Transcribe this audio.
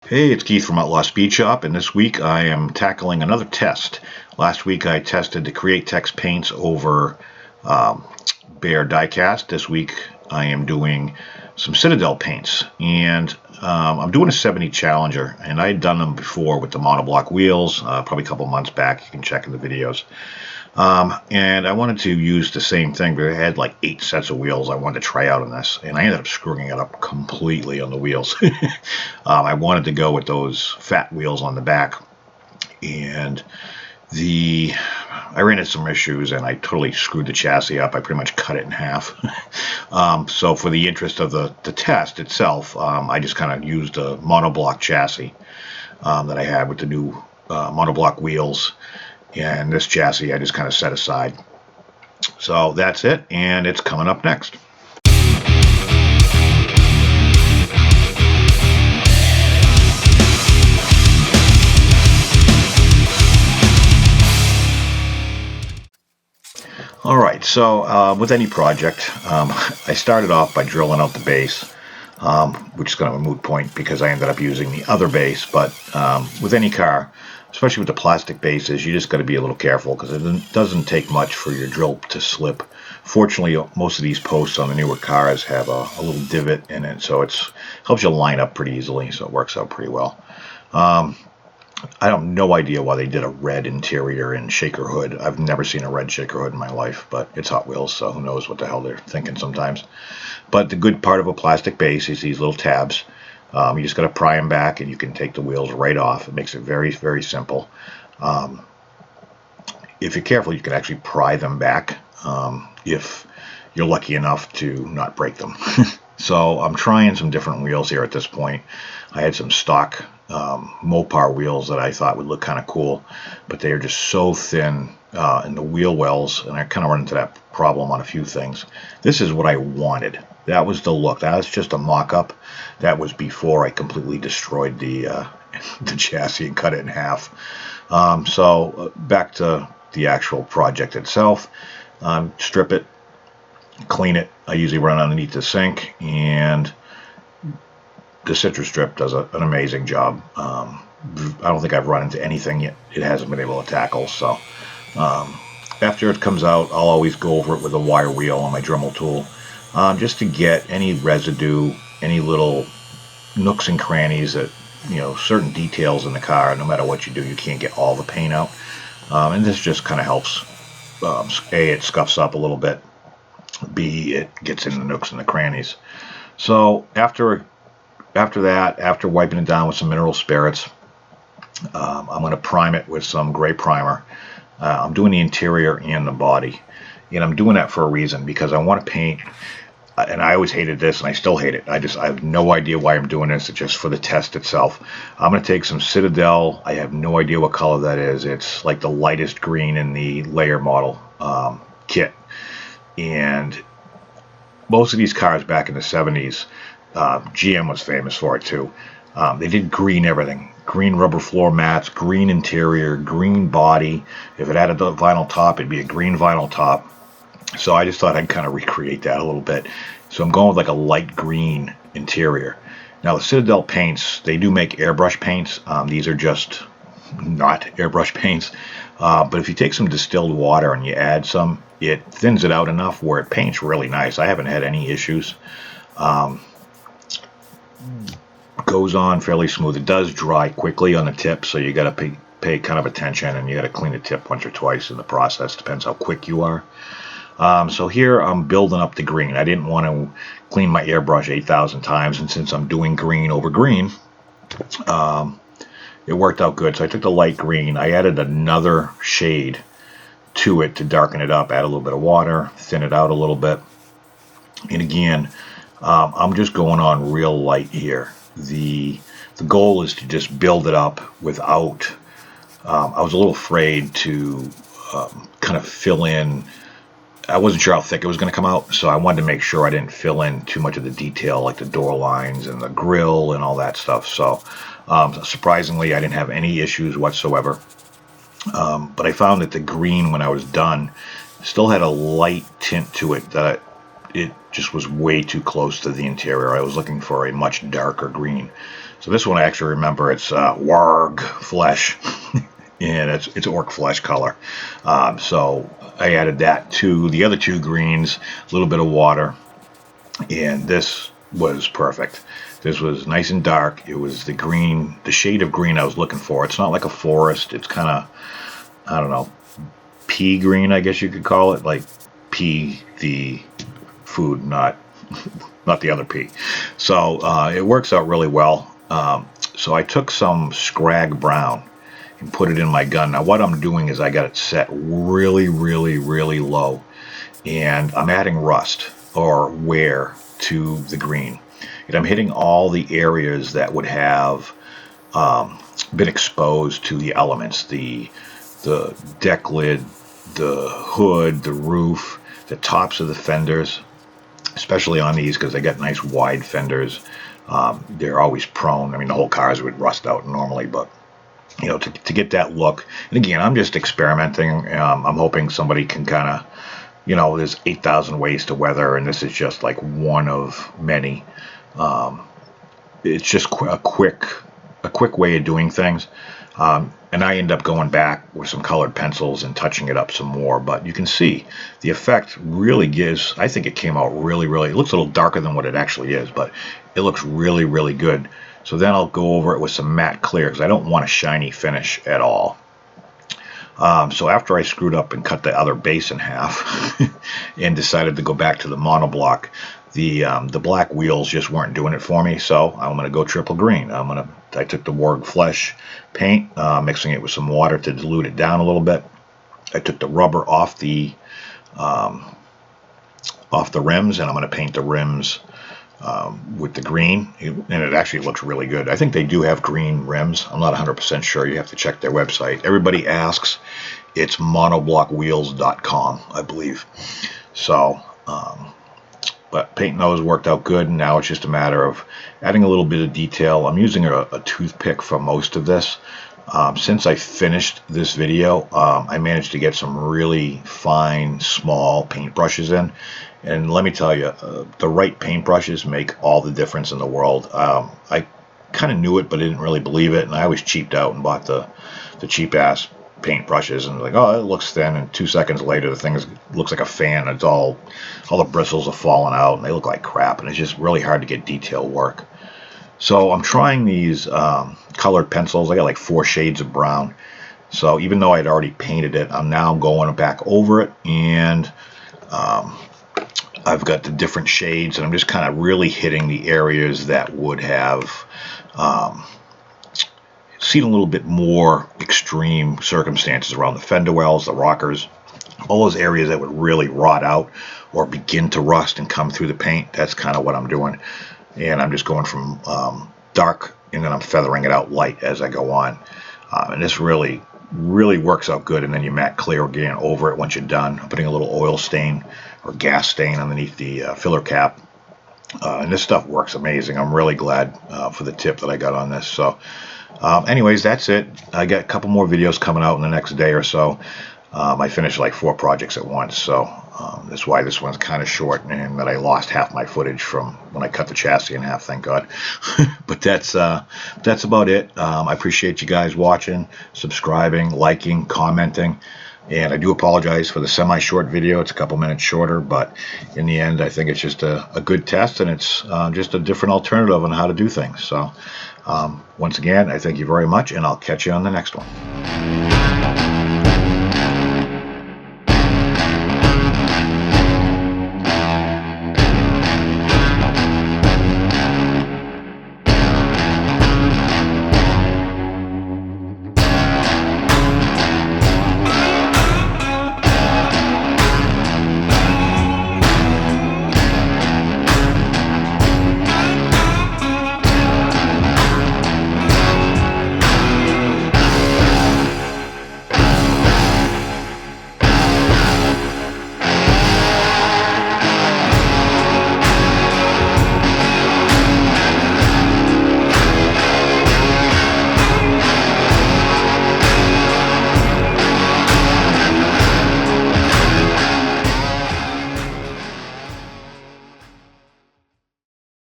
Hey, it's Keith from Outlaw Speed Shop, and this week I am tackling another test. Last week I tested the Create Text paints over Bear diecast. This week I am doing some Citadel paints, and I'm doing a 70 Challenger, and I had done them before with the monoblock wheels, probably a couple months back. You can check in the videos. And I wanted to use the same thing, but I had like 8 sets of wheels I wanted to try out on this, and I ended up screwing it up completely on the wheels. I wanted to go with those fat wheels on the back, and I ran into some issues, and I totally screwed the chassis up. I pretty much cut it in half. So for the interest of the test itself, I just kind of used a monoblock chassis that I had with the new monoblock wheels. And this chassis I just kind of set aside. So that's it, and it's coming up next. All right, so with any project, I started off by drilling out the base, which is kind of a moot point because I ended up using the other base. But with any car, especially with the plastic bases, you just got to be a little careful because it doesn't take much for your drill to slip. Fortunately, most of these posts on the newer cars have a little divot in it, so it helps you line up pretty easily, so it works out pretty well. I have no idea why they did a red interior in shaker hood. I've never seen a red shaker hood in my life, but it's Hot Wheels, so who knows what the hell they're thinking sometimes. But the good part of a plastic base is these little tabs. You just got to pry them back, and you can take the wheels right off. It makes it very, very simple. If you're careful, you can actually pry them back if you're lucky enough to not break them. So I'm trying some different wheels here at this point. I had some stock Mopar wheels that I thought would look kind of cool, but they are just so thin in the wheel wells, and I kind of run into that problem on a few things. This is what I wanted. That was the look. That was just a mock-up. That was before I completely destroyed the chassis and cut it in half. So back to the actual project itself. Strip it, clean it. I usually run underneath the sink, and the citrus strip does an amazing job. I don't think I've run into anything yet it hasn't been able to tackle. So after it comes out, I'll always go over it with a wire wheel on my Dremel tool, just to get any residue, any little nooks and crannies that, certain details in the car. No matter what you do, you can't get all the paint out, and this just kind of helps. A, it scuffs up a little bit. B, it gets in the nooks and the crannies. So after that, after wiping it down with some mineral spirits, I'm going to prime it with some gray primer. I'm doing the interior and the body, and I'm doing that for a reason, because I want to paint. And I always hated this, and I still hate it. I have no idea why I'm doing this. It's just for the test itself. I'm going to take some Citadel. I have no idea what color that is. It's like the lightest green in the layer model kit. And most of these cars back in the 70s, GM was famous for it too. They did green everything. Green rubber floor mats, green interior, green body. If it had a vinyl top, it'd be a green vinyl top. So I just thought I'd kind of recreate that a little bit. So I'm going with like a light green interior. Now the Citadel paints, they do make airbrush paints. These are just not airbrush paints. But if you take some distilled water and you add some, it thins it out enough where it paints really nice. I haven't had any issues. Goes on fairly smooth. It does dry quickly on the tip, so you got to pay kind of attention, and you got to clean the tip once or twice in the process. Depends how quick you are. So here I'm building up the green. I didn't want to clean my airbrush 8,000 times, and since I'm doing green over green, it worked out good. So I took the light green. I added another shade to it to darken it up. Add a little bit of water, thin it out a little bit. And again, I'm just going on real light here. The goal is to just build it up without. I was a little afraid to kind of fill in. I wasn't sure how thick it was going to come out, so I wanted to make sure I didn't fill in too much of the detail, like the door lines and the grill and all that stuff. So surprisingly, I didn't have any issues whatsoever. But I found that the green, when I was done, still had a light tint to it that it just was way too close to the interior. I was looking for a much darker green. So this one I actually remember, it's warg flesh, and it's orc flesh color. So I added that to the other two greens, a little bit of water, and this was perfect. This was nice and dark. It was the green, the shade of green I was looking for. It's not like a forest. It's kind of, I don't know, pea green, I guess you could call it, like pea the food, not the other pea. So it works out really well. So I took some Scrag Brown and put it in my gun. Now what I'm doing is I got it set really, really, really low, and I'm adding rust or wear to the green, and I'm hitting all the areas that would have been exposed to the elements, the deck lid, the hood, the roof, the tops of the fenders, especially on these because they got nice wide fenders. They're always prone. I mean, the whole cars would rust out normally, but you know, to get that look. And again, I'm just experimenting. I'm hoping somebody can kind of, you know, there's 8,000 ways to weather, and this is just like one of many. It's just a quick way of doing things. And I end up going back with some colored pencils and touching it up some more. But you can see the effect really gives, I think it came out really, really, it looks a little darker than what it actually is, but it looks really, really good. So then I'll go over it with some matte clear because I don't want a shiny finish at all. So after I screwed up and cut the other base in half and decided to go back to the monoblock, the black wheels just weren't doing it for me, so I'm going to go triple green. I took the Warg Flesh paint, mixing it with some water to dilute it down a little bit. I took the rubber off the rims, and I'm going to paint the rims with the green, and it actually looks really good. I think they do have green rims. I'm not 100% sure. You have to check their website. Everybody asks. It's monoblockwheels.com, I believe. So, but painting those worked out good, and now it's just a matter of adding a little bit of detail. I'm using a toothpick for most of this. Since I finished this video, I managed to get some really fine, small paintbrushes in. And let me tell you, the right paintbrushes make all the difference in the world. I kind of knew it, but I didn't really believe it, and I always cheaped out and bought the cheap-ass paintbrushes, and like, oh, it looks thin, and 2 seconds later the thing looks like a fan. It's all the bristles are falling out, and they look like crap, and it's just really hard to get detail work. So I'm trying these colored pencils. I got like 4 shades of brown. So even though I'd already painted it, I'm now going back over it, and I've got the different shades, and I'm just kind of really hitting the areas that would have seen a little bit more extreme circumstances around the fender wells, the rockers, all those areas that would really rot out or begin to rust and come through the paint. That's kind of what I'm doing. And I'm just going from dark, and then I'm feathering it out light as I go on. And this really works out good. And then you matte clear again over it once you're done. I'm putting a little oil stain or gas stain underneath the filler cap. And this stuff works amazing. I'm really glad for the tip that I got on this. So anyways, that's it. I got a couple more videos coming out in the next day or so. I finished like 4 projects at once, so that's why this one's kind of short, and that I lost half my footage from when I cut the chassis in half, thank God. But that's about it. I appreciate you guys watching, subscribing, liking, commenting, and I do apologize for the semi-short video. It's a couple minutes shorter, but in the end, I think it's just a good test, and it's just a different alternative on how to do things. So once again, I thank you very much, and I'll catch you on the next one.